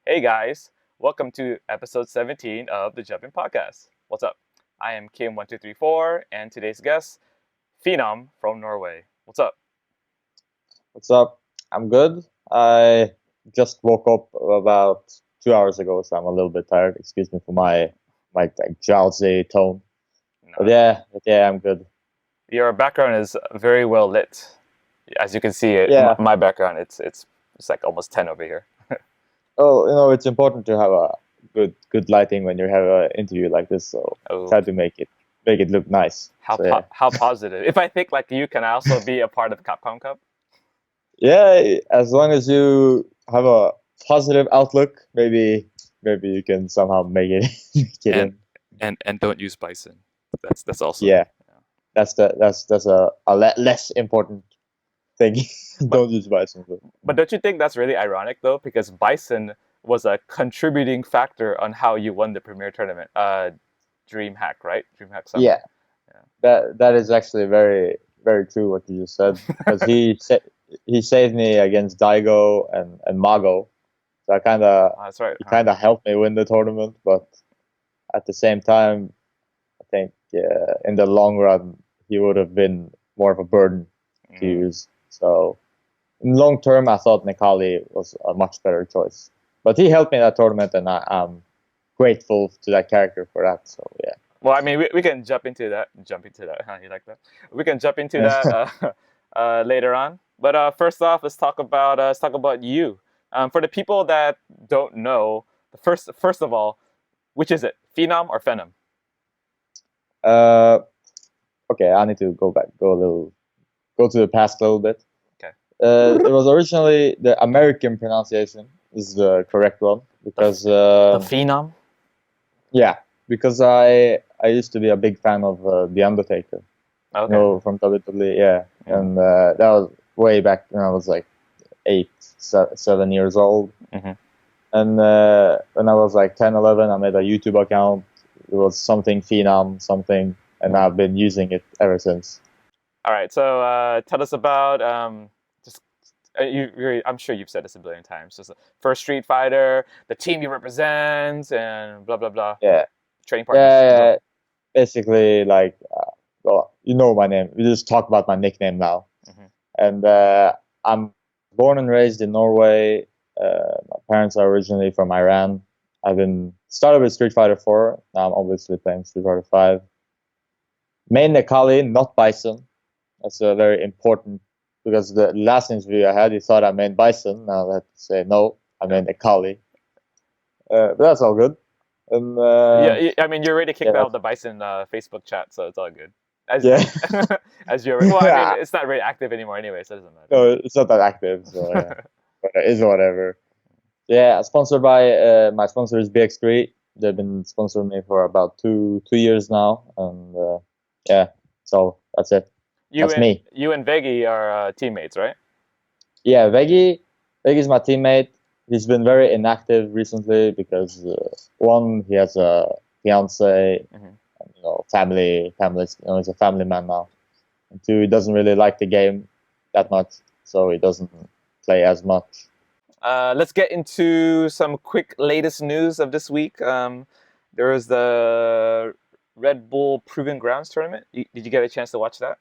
Hey guys, welcome to episode 17 of the Jumping Podcast. What's up? I am Kim1234 and today's guest, Phenom from Norway. What's up? What's up? I'm good. I just woke up about 2 hours ago, so I'm a little bit tired. Excuse me for my like drowsy tone. But No, yeah, I'm good. your background is very well lit. As you can see, Yeah. my background it's like almost 10 over here. Oh, it's important to have a good lighting when you have an interview like this. So Oh, try to make it look nice. So yeah, how positive. If I think like you, can I also be a part of Capcom Cup? yeah. As long as you have a positive outlook, maybe you can somehow make it make it And in. and don't use Bison. That's also. Yeah. That's a less important thing. But Don't use bison. But don't you think that's really ironic though? Because Bison was a contributing factor on how you won the premier tournament. DreamHack, right? DreamHack Summer. Yeah, that is actually very true what you just said because he saved me against Daigo and Mago. So That's right. he Huh? kind of helped me win the tournament, but at the same time, I think in the long run he would have been more of a burden to Mm. use. So in long term, I thought Nekali was a much better choice. But he helped me in that tournament, and I'm grateful to that character for that. So Well, I mean, we can jump into that. Jump into that. Huh? You like that? We can jump into yeah. that later on. But first off, let's talk about you. For the people that don't know, the first of all, which is it, Phenom or Phenom? uh, okay, I need to go to the past a little bit. Okay. It was originally the American pronunciation is the correct one because The Phenom. yeah, because I used to be a big fan of the Undertaker, Okay. from WWE, yeah, Mm. and that was way back when I was like 7 years old. Mhm. And when I was like 10, 11, I made a YouTube account. It was something Phenom, something, and I've been using it ever since. All right, so tell us about just I'm sure you've said this a billion times. Just first Street Fighter, the team you represent, and blah blah blah. Yeah, Training partners. Go. yeah. Basically, like, well, you know my name. We just talk about my nickname now. Hmm. And I'm born and raised in Norway. My parents are originally from Iran. I've been started with Street Fighter 4. Now I'm obviously playing Street Fighter 5. Main Nekali, not Bison. That's a very important because the last interview I had, he thought I meant Bison. Now I had to say no, I meant Nekali. But that's all good. And Yeah, I mean you're already kicked yeah, out of the Bison Facebook chat, so it's all good. As yeah. as you're well, I mean it's not very active anymore anyway, so it doesn't matter. No, it's not that active, so yeah, but it's whatever. Yeah, sponsored by my sponsor is BX3. They've been sponsoring me for about two years now, and yeah, so that's it. That's me. You and Veggie are teammates, right? Yeah, Vegi's my teammate. He's been very inactive recently because one, he has a fiance, Hmm. family. He's a family man now. And two, he doesn't really like the game that much, so he doesn't play as much. Let's get into some quick latest news of this week. There was the Red Bull Proving Grounds tournament. Did you get a chance to watch that?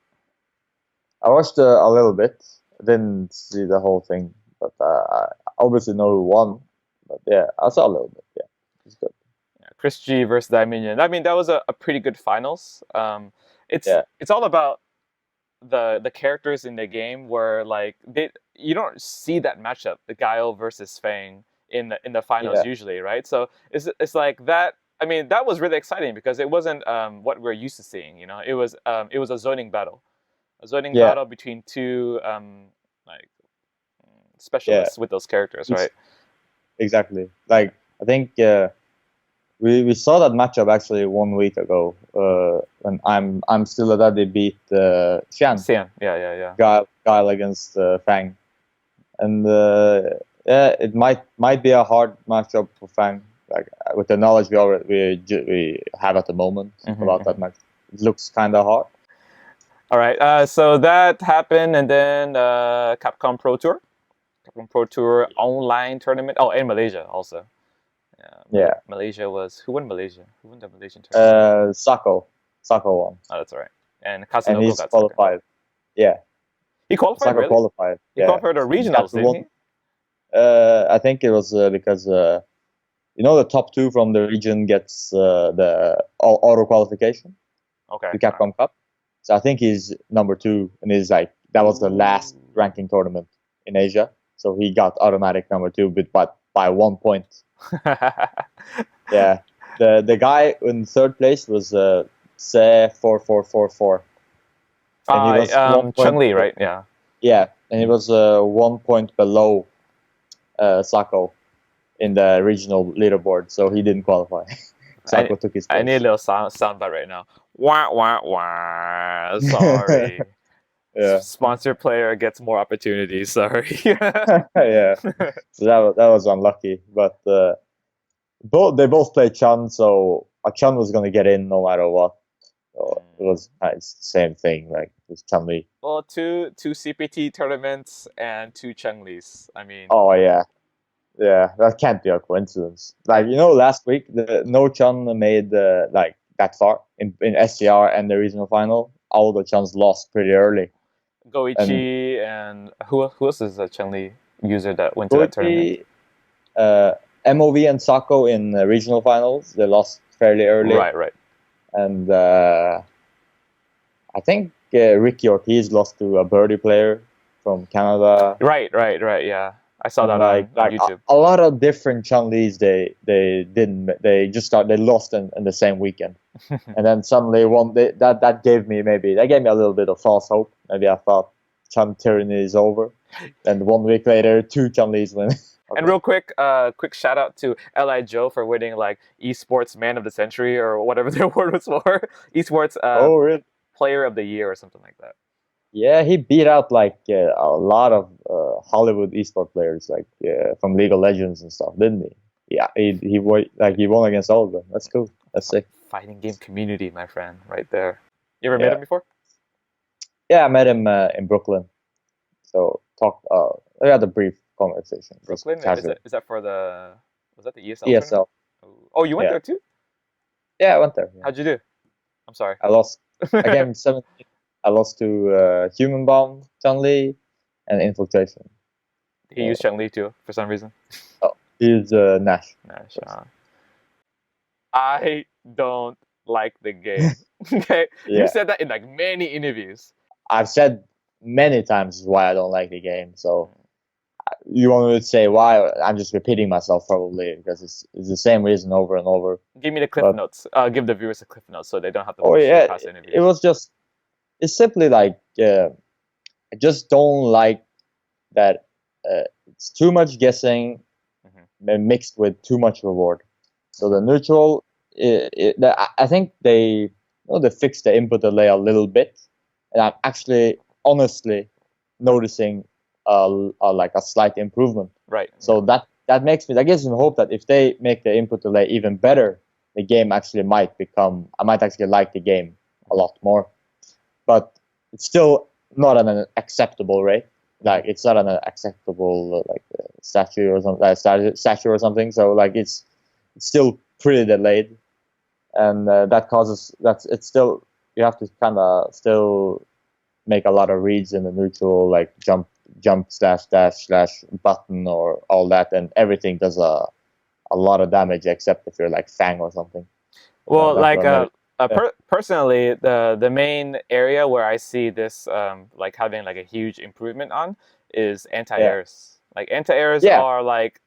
I watched a little bit. I didn't see the whole thing, but I obviously know who won. But yeah, I saw a little bit. Yeah, it's good. Yeah, Chris G versus Dominion. I mean, that was a pretty good finals. Yeah, It's all about the characters in the game where like you don't see that matchup, the Guile versus Fang in the finals yeah, usually, right? So it's like that. I mean, that was really exciting because it wasn't what we're used to seeing. You know, it was a zoning yeah, battle between two like yeah. specialists with those characters, It's right? exactly like I think we saw that matchup actually 1 week ago. When I'm still at that they beat Xian Sian, yeah. Guile against Fang, and yeah, it might be a hard matchup for Fang. Like with the knowledge we have at the moment about that match, it looks kind of hard. All right, so that happened, and then Capcom Pro Tour online tournament. Oh, in Malaysia also. Yeah. Malaysia was who won Malaysia? Who won the Malaysian tournament? Sako won, Oh, that's all right. And and Kazunoko he's got second. qualified. Yeah, He qualified, Sako really? qualified. He Yeah, qualified for the he got regionals, to didn't one. he? I think it was because you know the top two from the region gets the auto qualification Okay. to Capcom Cup. So I think he's number two, and he's like that was the last ranking tournament in Asia. So he got automatic number two, but by 1 point. Yeah, the guy in third place was Se 4444, and he was 1 point. Chung Li, right? Yeah. Yeah, and he was 1 point below Sako in the regional leaderboard, so he didn't qualify. Sako took his place. I need a little sound bite right now. Wah wah wah. Sorry. Yeah. Sponsor player gets more opportunities. Sorry. Yeah. So that was unlucky, but they both played Chun, so Chun was gonna get in no matter what. So it was it's the same thing, like with Chun Li. Well, two CPT tournaments and two Chung Lis. I mean. Oh yeah, that can't be a coincidence. Like last week no Chun made like that far in SCR and the regional final. All the Chuns lost pretty early. Goichi and who else is a Chung Li user that went to that tournament? MOV and Sako in the regional finals, they lost fairly early. Right. And I think Ricky Ortiz lost to a birdie player from Canada. Right. Yeah, I saw that on YouTube. A lot of different Chun-Lis they lost in the same weekend, and then suddenly that gave me a little bit of false hope. Maybe I thought Chun tyranny is over, and 1 week later 2 Chun-Lis win. Okay. And real quick shout out to Li Joe for winning like esports man of the century or whatever the award was for. Esports really? player of the year or something like that. Yeah, he beat out like a lot of Hollywood esport players, like from League of Legends and stuff, didn't he? Yeah, he won against all of them. That's cool. That's sick. Fighting game community, my friend, right there. You ever met him before? Yeah, I met him in Brooklyn. So we had a brief conversation. Brooklyn? Is that for the... Was that the ESL? ESL. Oh, you went there too? Yeah, I went there. Yeah. How'd you do? I'm sorry. I lost. Again, 17. I lost to Human Bomb, Chun-Li, and Infiltration. He used Chun-Li too, for some reason? Oh, he's Nash. Nash, I don't like the game. Okay? Yeah. You said that in like many interviews. I've said many times why I don't like the game, so you want me to say why? I'm just repeating myself probably, because it's the same reason over and over. Give me the cliff notes. Give the viewers the cliff notes so they don't have to watch the past interviews. It's simply like I just don't like that it's too much guessing mixed with too much reward. So the neutral, I think they fixed the input delay a little bit, and I'm actually honestly noticing like a slight improvement. Right. So that gives me hope that if they make the input delay even better, the game actually I might actually like the game a lot more. But it's still not at an acceptable rate. Like it's not an acceptable statue or something. So like it's still pretty delayed, and it's still, you have to kind of still make a lot of reads in the neutral, like jump / button or all that, and everything does a lot of damage except if you're like Fang or something. Well, personally, the main area where I see this like having like a huge improvement on is anti-airs. Like anti-airs are like,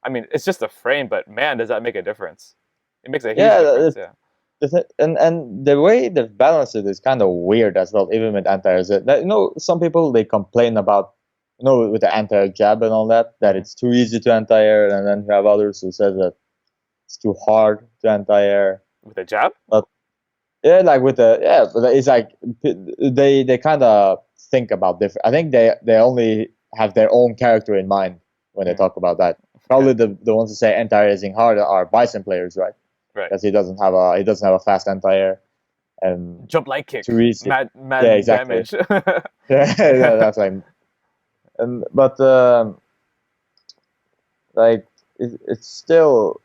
I mean, it's just a frame, but man, does that make a difference? It makes a huge difference. And the way they've balanced it is kind of weird as well, even with anti-airs. Some people, they complain about, with the anti-air jab and all that it's too easy to anti-air, and then you have others who says that it's too hard to anti-air. With a jab? But yeah, like with but it's like they kind of think about different. I think they only have their own character in mind when they talk about that. Probably the ones who say anti-air is hard are BISON players, right? Right. Because he doesn't have a fast anti-air and jump light kick. Too easy. Mad damage. That's like. But like it's still,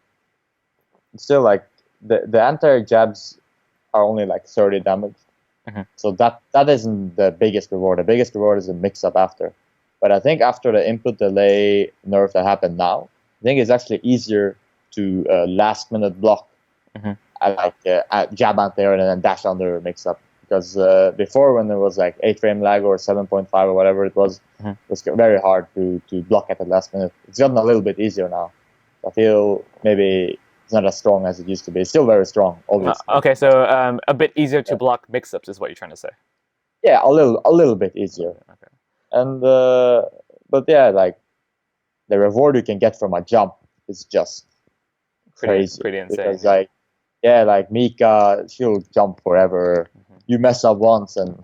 still like the anti-jabs are only like 30 damage. So that isn't the biggest reward. The biggest reward is the mix-up after. But I think after the input delay nerf that happened now, I think it's actually easier to last-minute block at jab anti-air and then dash under mix-up. Because before, when there was like 8-frame lag or 7.5 or whatever it was very hard to block at the last minute. It's gotten a little bit easier now. I feel maybe it's not as strong as it used to be. It's still very strong, obviously. Okay, so a bit easier to block mix-ups is what you're trying to say. Yeah, a little bit easier. Okay. And but yeah, like the reward you can get from a jump is just crazy. Pretty insane. Because like Mika, she'll jump forever. You mess up once and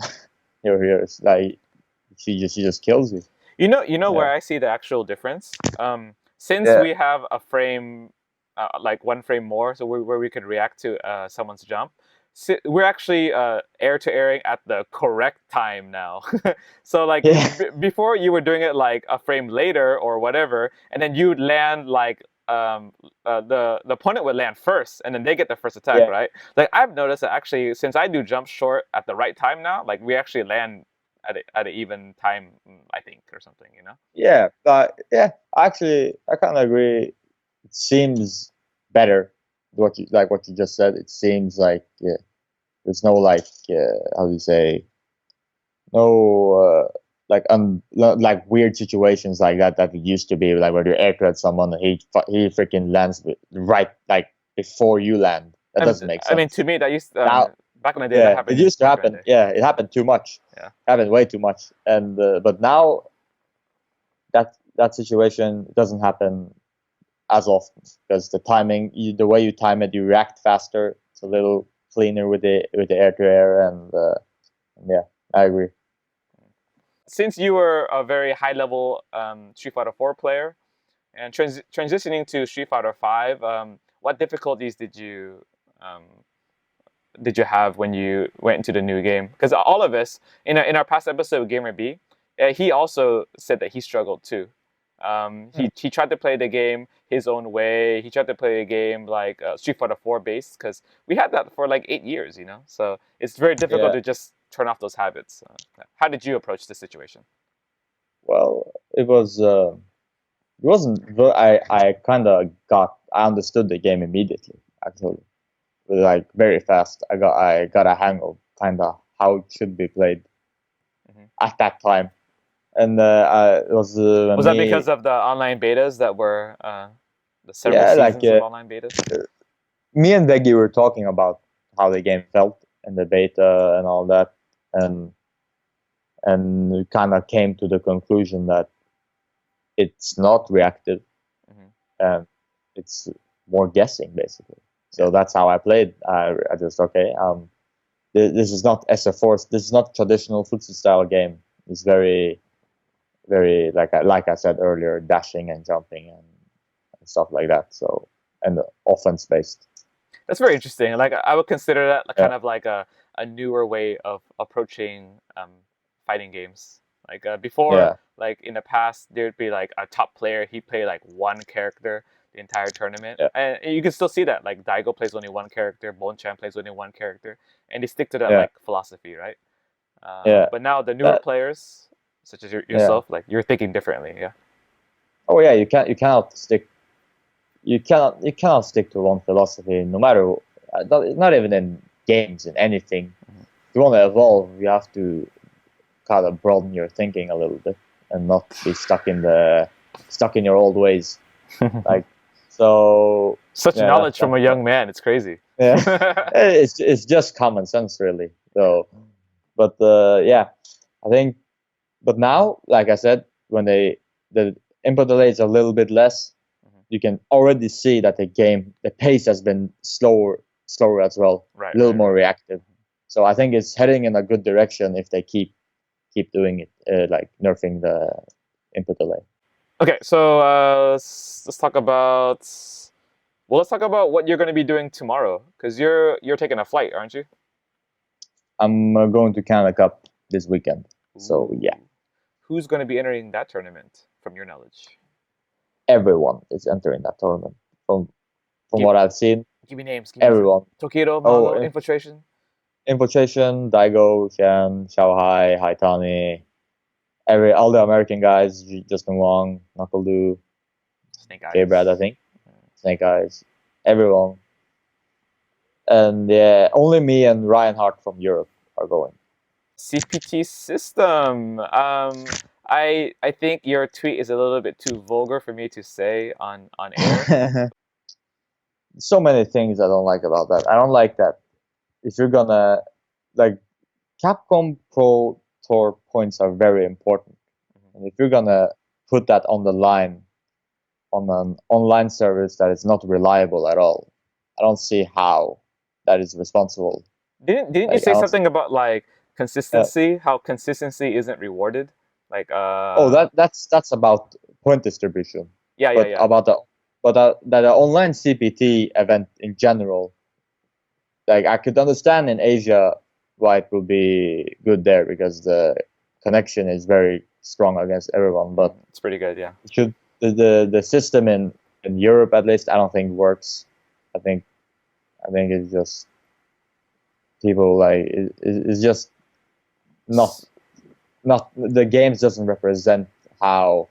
you're here. It's like she just kills you. You know where I see the actual difference. Since we have a frame, like 1 frame more, so where we could react to someone's jump, we're actually air to airing at the correct time now. So like before, you were doing it like a frame later or whatever, and then you'd land like the opponent would land first, and then they get the first attack, right? Like I've noticed that actually, since I do jump short at the right time now, like we actually land at an even time, I think, or something, you know? Yeah, but actually, I kind of agree. It seems better. What you just said. It seems like there's no like how do you say, no like weird situations like that it used to be, like where you air thread someone and he freaking lands right like before you land. That doesn't make sense. I mean, to me, that used back in the day. That happened. It used to happen. Yeah, it happened too much. Yeah, happened way too much. And but now that situation doesn't happen as often because the timing, the way you time it, you react faster. It's a little cleaner with the air to air, and yeah, I agree. Since you were a very high level Street Fighter 4 player and transitioning to Street Fighter 5, what difficulties did you have when you went into the new game? Because all of us in our past episode with Gamer B, he also said that he struggled too. He tried to play the game his own way. He tried to play a game like Street Fighter 4 based, because we had that for like 8 years, you know. So it's very difficult to just turn off those habits. How did you approach this situation? Well, it wasn't. I kind of I understood the game immediately. Actually, like very fast. I got a hang of kind of how it should be played at that time. And it was that because of the online betas that were the several seasons of online betas? Me and Veggie were talking about how the game felt in the beta and all that, and we kind of came to the conclusion that it's not reactive, and it's more guessing basically. So that's how I played. I just this is not SF4. This is not traditional footsie style game. It's very, very like I said earlier, dashing and jumping and stuff like that. So, and offense based. That's very interesting. Like I would consider that kind of like a newer way of approaching fighting games. Like before, like in the past, there'd be like a top player. He'd play like one character the entire tournament, and you can still see that. Like Daigo plays only one character, Bonchan plays only one character, and they stick to that like philosophy, right? But now the newer players, such as yourself, like you're thinking differently. Yeah. Oh yeah, you cannot stick to one philosophy, no matter not even in games, in anything. If you want to evolve, you have to kind of broaden your thinking a little bit and not be stuck in your old ways. Like so. Such knowledge from a young man. It's crazy. Yeah, it's just common sense, really. So, but I think. But now, like I said, when the input delay is a little bit less, you can already see that the pace has been slower as well, a little more reactive. So I think it's heading in a good direction if they keep doing it, like nerfing the input delay. Okay, so let's talk about what you're going to be doing tomorrow, because you're taking a flight, aren't you? I'm going to Canada Cup this weekend. So yeah. Who's going to be entering that tournament, from your knowledge? Everyone is entering that tournament. From what I've seen, Give me names. Everyone. Tokido, Mago, Infiltration. Infiltration, Daigo, Xian, Shanghai, Haitani, all the American guys, Justin Wong, Knuckle Snake Eyes, K-Brad, I think, Snake Eyes, everyone, and yeah, only me and Ryan Hart from Europe are going. CPT system. I think your tweet is a little bit too vulgar for me to say on air. So many things I don't like about that. I don't like that if you're gonna like Capcom Pro Tour points are very important, and if you're gonna put that on the line on an online service that is not reliable at all, I don't see how that is responsible. Didn't you say something about like consistency? How consistency isn't rewarded? Like that's about point distribution. Yeah. About the online CPT event in general, like I could understand in Asia why it would be good there because the connection is very strong against everyone. But it's pretty good, yeah. Should the system in Europe at least? I don't think works. I think it's just people like it's just not the games doesn't represent how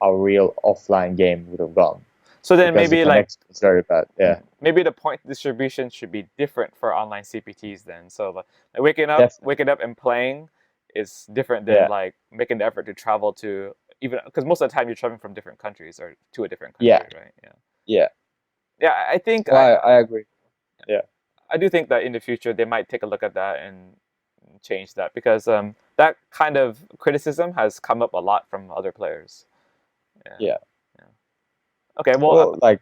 a real offline game would have gone. So then maybe like it's very bad. Yeah. Maybe the point distribution should be different for online CPTs then. So like waking up and playing is different than like making the effort to travel to even because most of the time you're traveling from different countries or to a different country, right? Yeah. I think I agree. Yeah. I do think that in the future they might take a look at that and change that because that kind of criticism has come up a lot from other players. Yeah. Okay, well like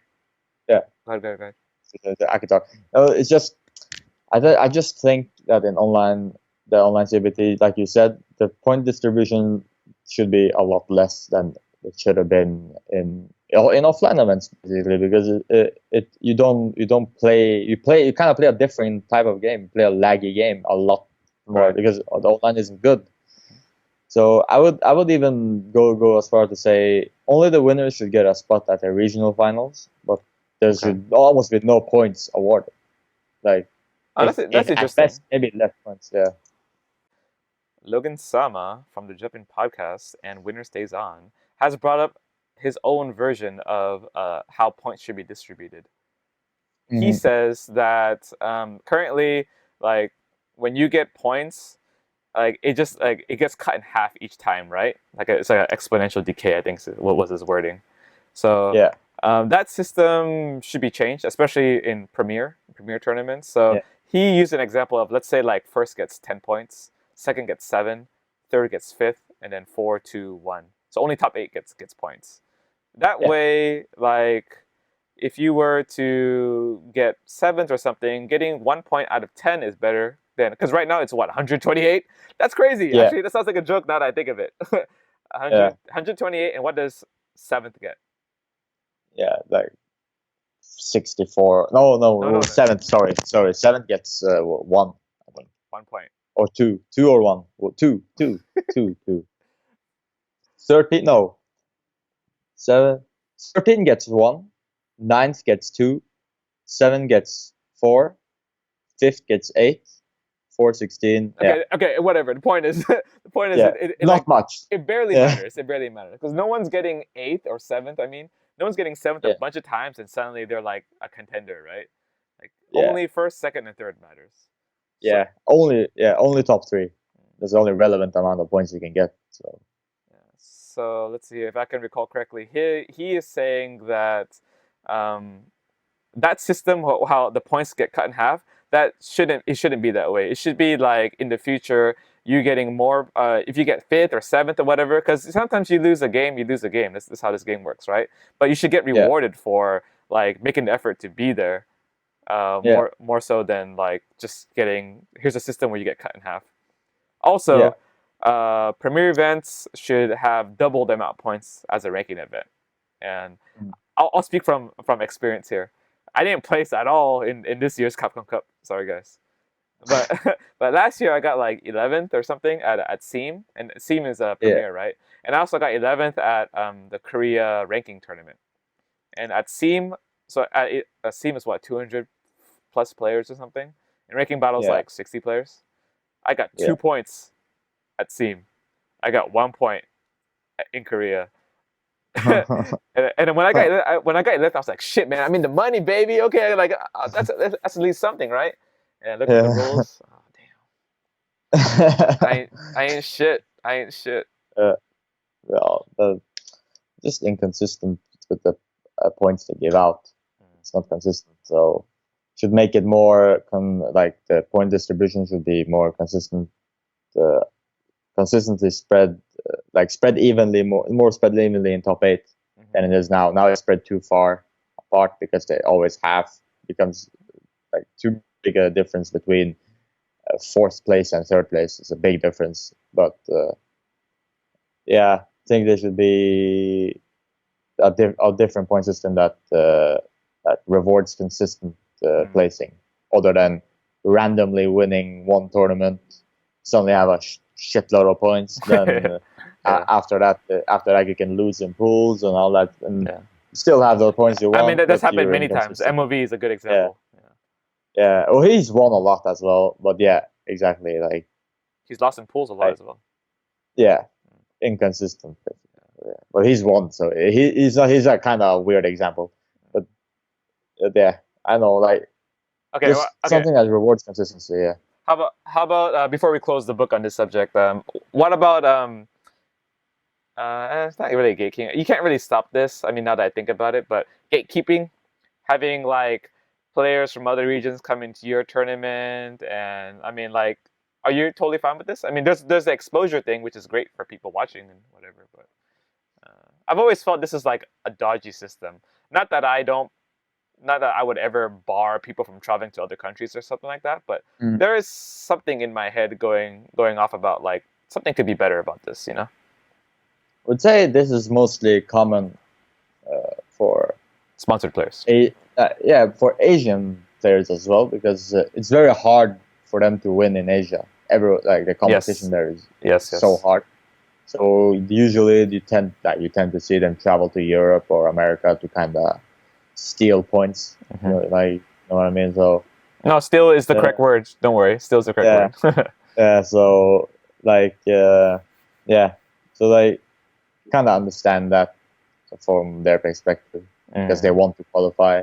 go ahead. I could talk. It's just I just think that in the online CPT, like you said, the point distribution should be a lot less than it should have been in offline events, basically, because you kind of play a different type of game, play a laggy game a lot more because the online isn't good. So I would even go as far to say only the winners should get a spot at the regional finals, but there should almost be no points awarded. Like that's interesting. At best, maybe less points. Yeah. LoganSama from the Jumpin' Podcast and Winner Stays On has brought up his own version of how points should be distributed. Mm-hmm. He says that currently, like when you get points, like it gets cut in half each time, right? It's like an exponential decay, I think what was his wording. So that system should be changed, especially in Premier tournaments. So he used an example of, let's say like first gets 10 points, second gets 7, third gets 5th, and then 4, 2, 1. So only top 8 gets points. That way, like if you were to get 7th or something, getting 1 point out of 10 is better than, because right now it's what, 128? That's crazy. Yeah. Actually, that sounds like a joke now that I think of it. 128, and what does 7th get? Yeah, like 64. No, 7th. Sorry. 7th gets 1. I think 1 point. Or 2 or 1. Well, 2. 13. No. 13 gets 1. 9th gets 2. 7 gets 4. 5th gets 8. 4, 16. Okay, whatever. The point is, it not like, much. It barely matters. It barely matters because no one's getting 8th or 7th. I mean, no one's getting 7th a bunch of times, and suddenly they're like a contender, right? Like only first, second, and third matters. Yeah, only top 3. That's the only relevant amount of points you can get. So. So let's see if I can recall correctly. He is saying that that system, how the points get cut in half, it shouldn't be that way. It should be like in the future, you getting more if you get 5th or 7th or whatever, because sometimes you lose a game. That's how this game works, right? But you should get rewarded for like making the effort to be there, more so than like just getting, here's a system where you get cut in half. Also, Premier events should have double the amount of points as a ranking event, and I'll speak from experience here. I didn't place at all in this year's Capcom Cup. Sorry, guys. But but last year I got like 11th or something at SEAM, and SEAM is a Premier, right? And I also got 11th at the Korea ranking tournament. And at SEAM, SEAM is what, 200 plus players or something. And ranking battles like 60 players. I got 2 points at SEAM. I got 1 point in Korea. and when I got left, I was like, shit, man, I'm in the money, baby. Okay, like that's at least something, right? And I looked at the rules. Oh damn. I ain't shit. Well, just inconsistent with the points they give out. It's not consistent, so should make it more like the point distribution should be more consistent, consistently spread, like spread evenly, more spread evenly in top 8 than it is now. Now it's spread too far apart because they always becomes like too big a difference between 4th place and 3rd place. It's a big difference, but I think there should be a different point system that rewards consistent placing, other than randomly winning one tournament, suddenly have a shitload of points. Then after that you can lose in pools and all that, and still have those points you want. I mean, that's happened many times. MOV is a good example. Yeah. Well, he's won a lot as well, but exactly. Like he's lost in pools a lot as well. Yeah, inconsistent. But he's won, so he's a kind of weird example. But I know, like something that rewards consistency. Yeah. How about before we close the book on this subject? What about it's not really gatekeeping. You can't really stop this. I mean, now that I think about it, but gatekeeping, having like players from other regions come into your tournament, and I mean, like, are you totally fine with this? I mean, there's the exposure thing, which is great for people watching and whatever, but I've always felt this is like a dodgy system. Not that I would ever bar people from traveling to other countries or something like that, but there is something in my head going off about like something could be better about this, I would say this is mostly common for sponsored players. For Asian players as well, because it's very hard for them to win in Asia. The competition there is so hard. So usually you tend to see them travel to Europe or America to kind of steal points. You know what I mean? So no, steal is the correct word. Don't worry, steal is the correct word. So so they kind of understand that from their perspective because they want to qualify.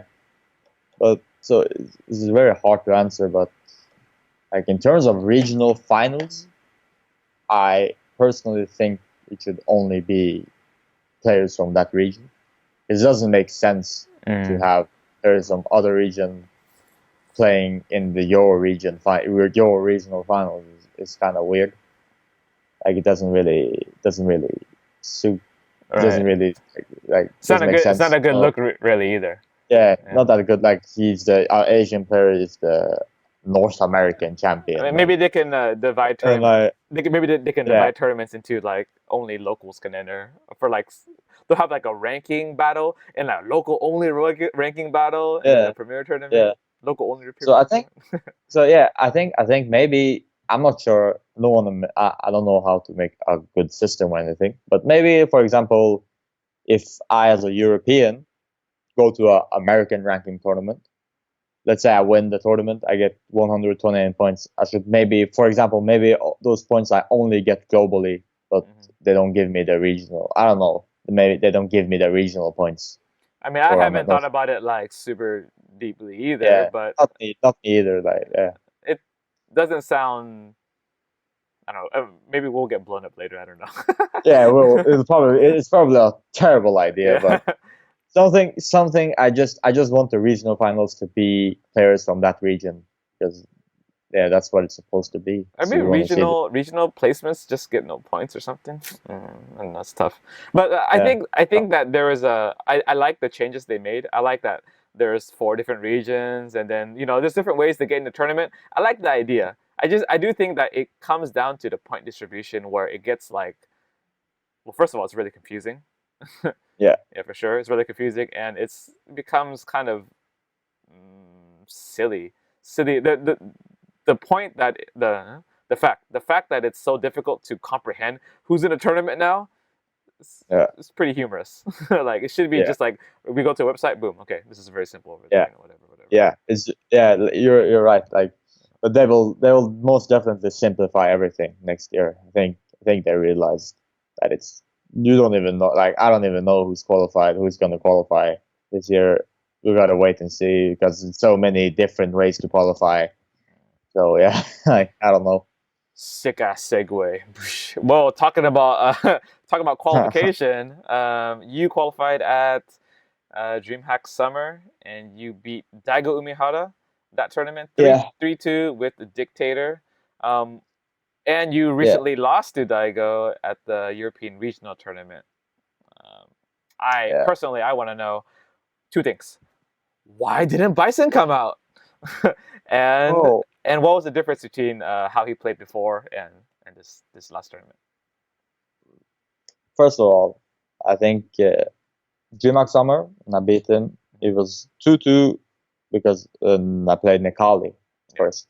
But so this is very hard to answer. But like in terms of regional finals, I personally think it should only be players from that region. It doesn't make sense to have players from other region playing in your regional finals. It's kind of weird. Like it doesn't really suit. It doesn't really like. It's not a good look really either. Yeah, not that good. Like our Asian player is the North American champion. I mean, maybe they can divide tournaments. They can divide tournaments into like only locals can enter. For like they'll have like a ranking battle and a local only ranking battle and a premier tournament. Yeah. Local only. So I think. I think maybe I'm not sure. I don't know how to make a good system or anything. But maybe, for example, if I as a European go to an American ranking tournament. Let's say I win the tournament, I get 129 points. I should maybe those points I only get globally, but they don't give me the regional. I don't know. Maybe they don't give me the regional points. I mean, I haven't thought about it like super deeply either, but not me either. Like, it doesn't sound. I don't know. Maybe we'll get blown up later. I don't know. It's probably a terrible idea, but. Something. I just want the regional finals to be players from that region because that's what it's supposed to be. I mean, regional placements just get no points or something, and that's tough. But I think that there is I like the changes they made. I like that there's 4 different regions, and then there's different ways to get in the tournament. I like the idea. I do think that it comes down to the point distribution where it gets like, well, first of all, it's really confusing. Yeah, for sure. It's really confusing, and it becomes kind of silly. The point that the fact that it's so difficult to comprehend who's in a tournament now. It's pretty humorous. Like it should be just like we go to a website, boom. Okay, this is very simple. Whatever. You're right. Like, but they will most definitely simplify everything next year. I think they realized that you don't even know. Like, I don't even know who's going to qualify this year. We gotta wait and see because there's so many different ways to qualify. So yeah, I don't know. Sick ass segue. Well, talking about qualification, you qualified at DreamHack Summer, and you beat Daigo Umihara that tournament 3-2 with the Dictator. And you recently lost to Daigo at the European Regional Tournament. Personally, I want to know two things: why didn't BISON come out? and and what was the difference between how he played before and this last tournament? First of all, I think DreamHack Summer, and I beat him. It was 2-2 because I played Nekali first.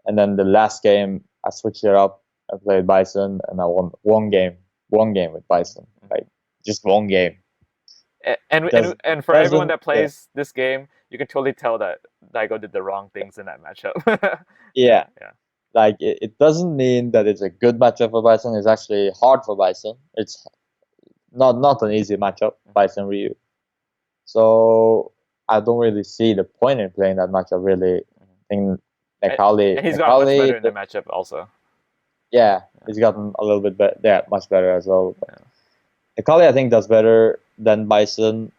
And then the last game, I switched it up. I played BISON, and I won one game with BISON. Like, just one game. And for everyone that plays this game, you can totally tell that Daigo did the wrong things in that matchup. Yeah. Like, it doesn't mean that it's a good matchup for BISON. It's actually hard for BISON. It's not an easy matchup, BISON Ryu. So I don't really see the point in playing that matchup, really. In Nekali, and he's got much better in the matchup also. Yeah, he's gotten a little bit better. Yeah, much better as well. Nekali, I think, does better than BISON,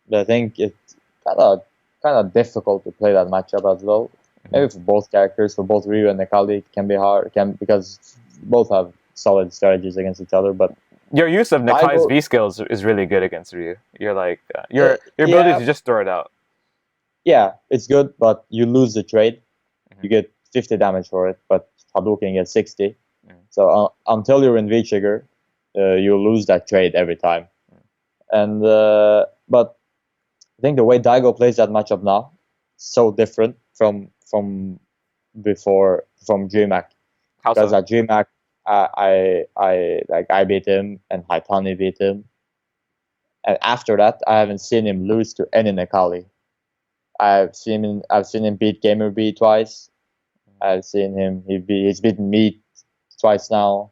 but I think it's kind of difficult to play that matchup as well. Maybe for both characters, for both Ryu and Nekali, it can be hard. Because both have solid strategies against each other. But your use of Nekali's V skills is really good against Ryu. You're like your ability to just throw it out. Yeah, it's good, but you lose the trade. You get 50 damage for it, but Hadouken gets 60. So until you're in V-Trigger, you lose that trade every time. And but I think the way Daigo plays that matchup now is so different from before, from DreamHack. Because at DreamHack, I beat him and Haitani beat him. And after that, I haven't seen him lose to any Nekali. I've seen him beat Gamer B twice. I've seen him. He's beaten me twice now.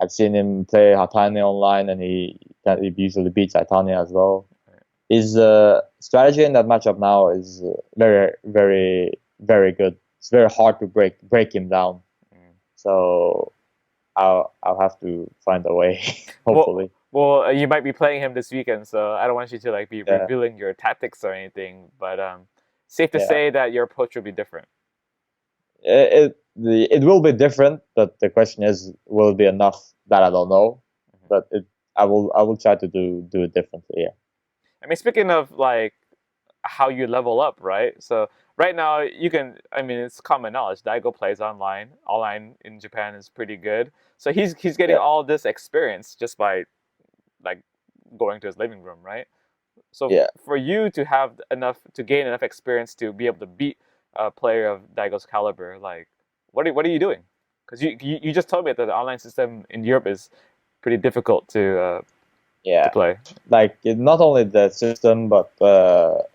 I've seen him play Haitani online, and he usually beats Haitani as well. His strategy in that matchup now is very, very, very good. It's very hard to break him down. So I'll have to find a way, hopefully. Well, you might be playing him this weekend, so I don't want you to be revealing your tactics or anything. But safe to say that your approach will be different. It will be different, but the question is, will it be enough? That I don't know. But I will try to do it differently. Yeah. I mean, speaking of how you level up, right? So right now it's common knowledge. Daigo plays online. Online in Japan is pretty good. So he's getting all this experience just by going to his living room, right? So for you to gain enough experience to be able to beat a player of Daigo's caliber, what are you doing? Because you just told me that the online system in Europe is pretty difficult to play. Like, not only the system, but the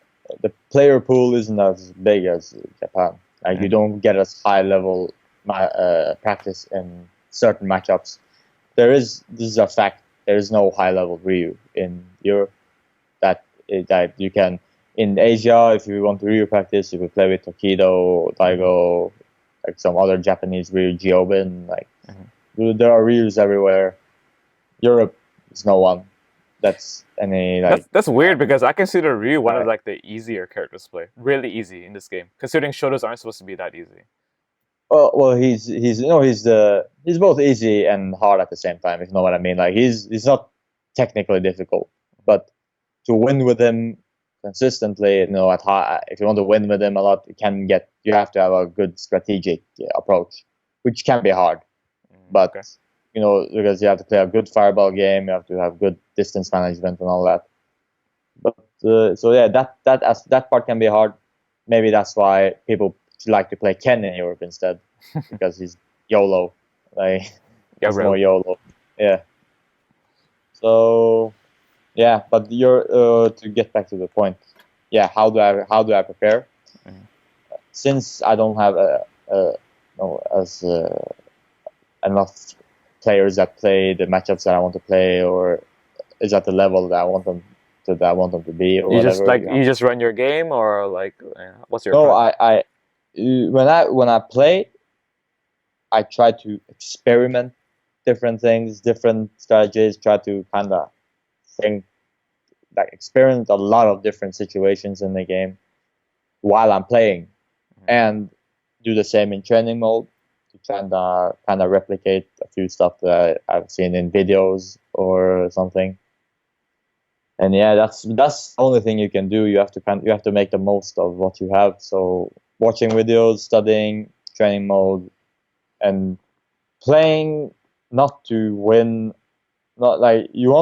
player pool isn't as big as Japan. Like, you don't get as high level practice in certain matchups. This is a fact. There is no high level Ryu in Europe that you can. In Asia, if you want to Ryu practice, you could play with Tokido, Daigo, like some other Japanese Ryu, Jiobin. There are Ryus everywhere. Europe is no one. That's weird, because I consider Ryu one of the easier characters to play. Really easy in this game, considering shotos aren't supposed to be that easy. Well, he's both easy and hard at the same time, if you know what I mean. Like, he's not technically difficult, but to win with him consistently, if you want to win with him a lot, you have to have a good strategic approach, which can be hard. But because you have to play a good fireball game, you have to have good distance management and all that. But that part can be hard. Maybe that's why people like to play Ken in Europe instead, because he's YOLO. He's more YOLO. Yeah. So, but you're to get back to the point. how do I prepare? Since I don't have enough players that play the matchups that I want to play, or is at the level that I want them to be, or you whatever. Just like you just run your game, or like what's your no? approach? When I play, I try to experiment different things, different strategies. Try to kind of think, like experiment a lot of different situations in the game while I'm playing, and do the same in training mode to kind of replicate a few stuff that I've seen in videos or something. And yeah, that's the only thing you can do. You have to make the most of what you have. So watching videos, studying, training mode, and playing not to win. Not like you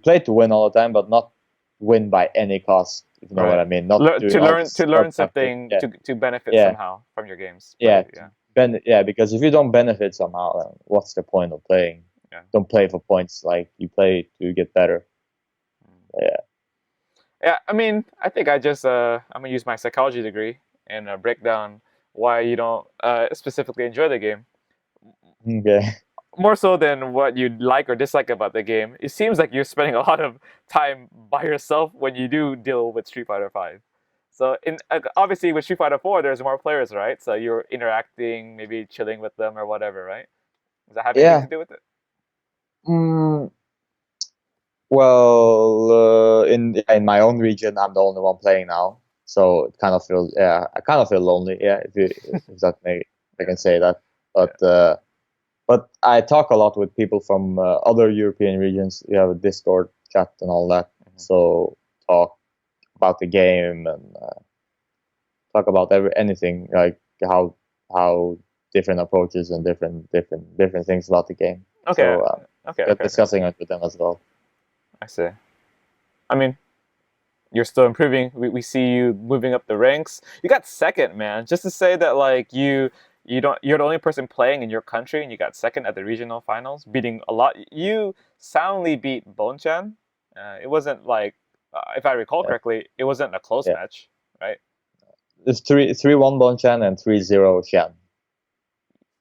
play to win all the time, but not win by any cost. If you know what I mean. Not to learn something to benefit somehow from your games. Because if you don't benefit somehow, then what's the point of playing? Don't play for points. Like, you play to get better. Yeah, I mean, I think I'm gonna use my psychology degree and break down why you don't specifically enjoy the game. Okay. More so than what you like or dislike about the game, it seems like you're spending a lot of time by yourself when you do deal with Street Fighter V. So obviously with Street Fighter 4, there's more players, right? So you're interacting, maybe chilling with them or whatever, right? Does that have anything to do with it? Well, in my own region, I'm the only one playing now, so it kind of feels I kind of feel lonely. Yeah, if I can say that, but I talk a lot with people from other European regions. We have a Discord chat and all that, so talk about the game and talk about anything, like how different approaches and different things about the game. Okay. So discussing it with them as well. I see. I mean, you're still improving. We see you moving up the ranks. You got second, man. Just to say that, like, you're the only person playing in your country, and you got second at the regional finals, beating a lot. You soundly beat Bonchan. It wasn't like, if I recall correctly, it wasn't a close match, right? It's 3-1 Bonchan and 3-0 Shan.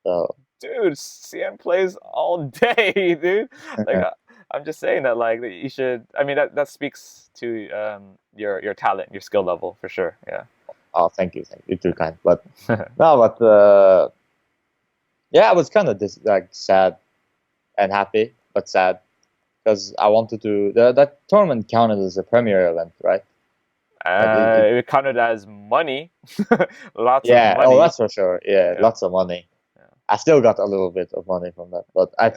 So, dude, CM plays all day, dude. Like, I'm just saying that, like, you should. I mean, that speaks to your talent, your skill level, for sure. Yeah. Oh, thank you. You're too kind. But I was kind of sad and happy, but sad, because I wanted to. That tournament counted as a premier event, right? It counted as money. Lots of money. Oh, that's for sure. Yeah, lots of money. I still got a little bit of money from that, but I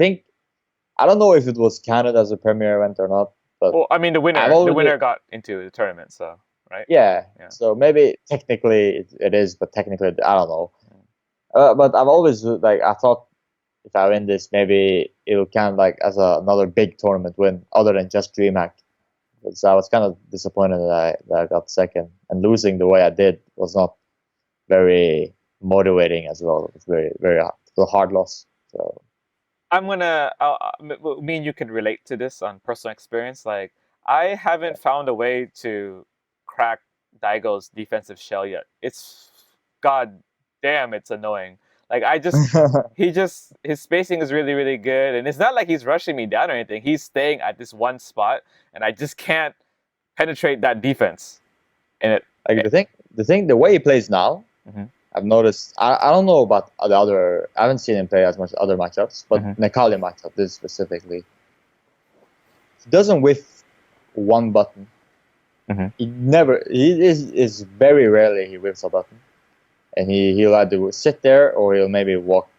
don't know if it was counted as a premier event or not. But well, I mean, the winner got into the tournament, so right. Yeah. So maybe technically it is, but technically I don't know. But I've always I thought if I win this, maybe it'll count like as another big tournament win, other than just DreamHack. So I was kind of disappointed that I got second, and losing the way I did was not very motivating as well. It was very, very hard loss. So I'm gonna. Me and you can relate to this on personal experience. Like, I haven't found a way to crack Daigo's defensive shell yet. It's god damn, it's annoying. Like, his spacing is really, really good, and it's not like he's rushing me down or anything. He's staying at this one spot, and I just can't penetrate that defense. And the way he plays now, I've noticed. I don't know about the other. I haven't seen him play as much other matchups, but Necalli matchup, this specifically, he doesn't whiff one button. He is very rarely he whiffs a button, and he'll either sit there or he'll maybe walk,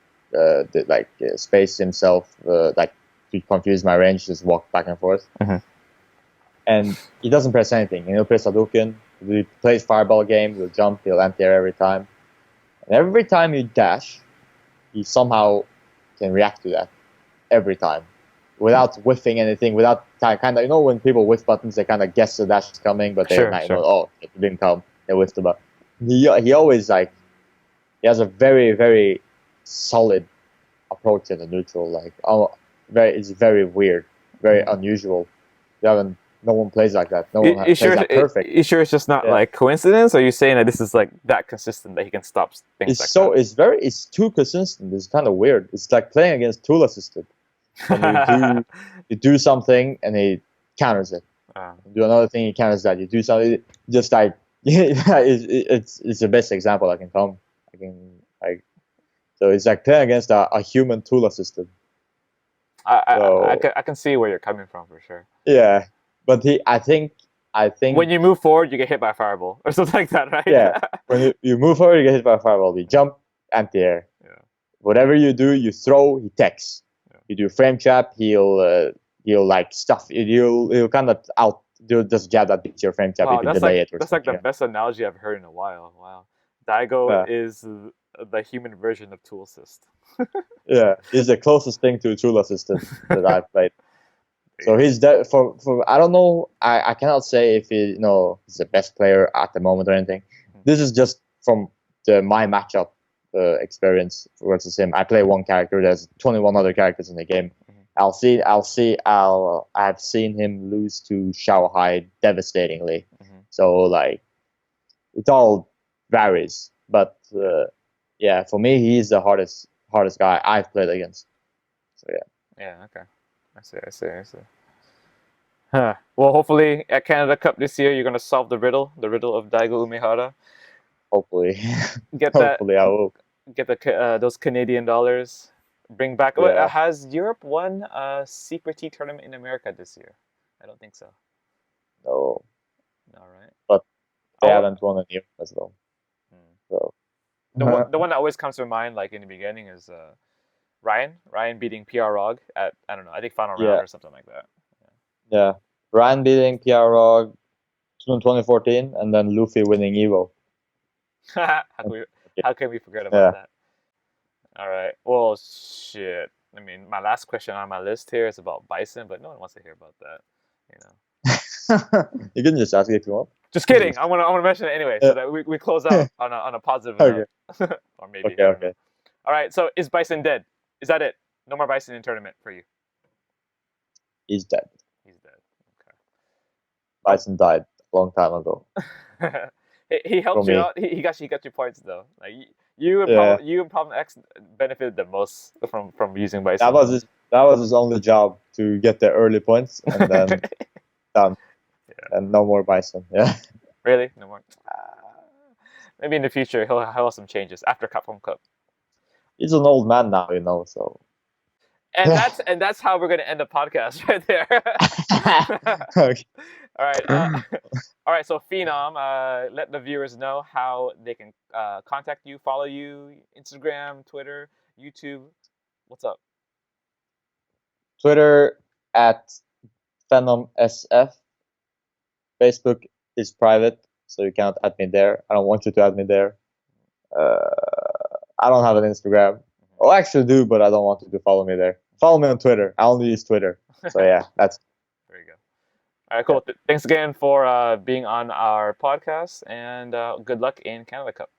space himself, to confuse my range, just walk back and forth. And he doesn't press anything. He'll press Hadouken. He plays fireball game. He'll jump. He'll anti-air every time. And every time you dash, he somehow can react to that. Every time. Without whiffing anything, without kind of, when people whiff buttons, they kind of guess the dash is coming, but they know, it didn't come. They whiffed the button. He always, he has a very, very solid approach in the neutral. It's very weird, very unusual. You haven't no one plays like that. No one plays that perfect. You sure it's just not like coincidence? Or are you saying that this is like that consistent that he can stop things that? It's too consistent. It's kind of weird. It's like playing against tool assisted. And you do something and he counters it. You do another thing, he counters that. You do something, just like it's the best example I can come. So it's like playing against a human tool assistant. I can see where you're coming from for sure. Yeah, but I think when you move forward, you get hit by a fireball or something like that, right? Yeah, when you move forward, you get hit by a fireball. You jump, anti-air. Yeah. Whatever you do, you throw, he techs. Yeah. You do frame trap, he'll like stuff. He'll kind of do just jab that beats your frame trap. Wow, you can delay it. That's like the best analogy I've heard in a while. Wow, Daigo is the human version of tool assist. Yeah, he's the closest thing to a tool assistant that I've played. So he's for I don't know. I cannot say if he's the best player at the moment or anything. Mm-hmm. This is just from my matchup experience versus him. I play one character. There's 21 other characters in the game. Mm-hmm. I've seen him lose to Shanghai devastatingly. Mm-hmm. So like, it all varies. But yeah, for me, he's the hardest guy I've played against. So yeah. Yeah. Okay. I see. Huh. Well, hopefully at Canada Cup this year, you're gonna solve the riddle of Daigo Umehara. Hopefully, hopefully I will get those Canadian dollars. Bring back. Yeah. Has Europe won a CPT tournament in America this year? I don't think so. No. All right. But they haven't won in Europe as well. So the one that always comes to mind, like in the beginning, is Ryan beating PR Rog at, I don't know, I think final round or something like that. Yeah. Ryan beating PR Rog in 2014, and then Luffy winning Evo. How can we forget about that? All right. Well, shit. I mean, my last question on my list here is about BISON, but no one wants to hear about that. You can just ask it if you want. Just kidding. I want to mention it anyway, so that we close out on a positive note. Or maybe. Okay. All right. So is BISON dead? Is that it? No more BISON in tournament for you? He's dead. He's dead. Okay. BISON died a long time ago. He helped you out. He got you points though. Like you and Problem X benefited the most from using BISON. That was his only job, to get the early points, and then done. Yeah. And no more BISON. Yeah. Really? No more. Maybe in the future he'll have some changes after Capcom Cup. He's an old man now, so. And that's how we're gonna end the podcast right there. Okay. All right. All right. So Phenom, let the viewers know how they can contact you, follow you, Instagram, Twitter, YouTube. What's up? Twitter at Phenom SF. Facebook is private, so you cannot add me there. I don't want you to add me there. I don't have an Instagram. Well, I actually do, but I don't want you to follow me there. Follow me on Twitter. I only use Twitter. So yeah, that's. There you go. All right, cool. Thanks again for being on our podcast, and good luck in Canada Cup.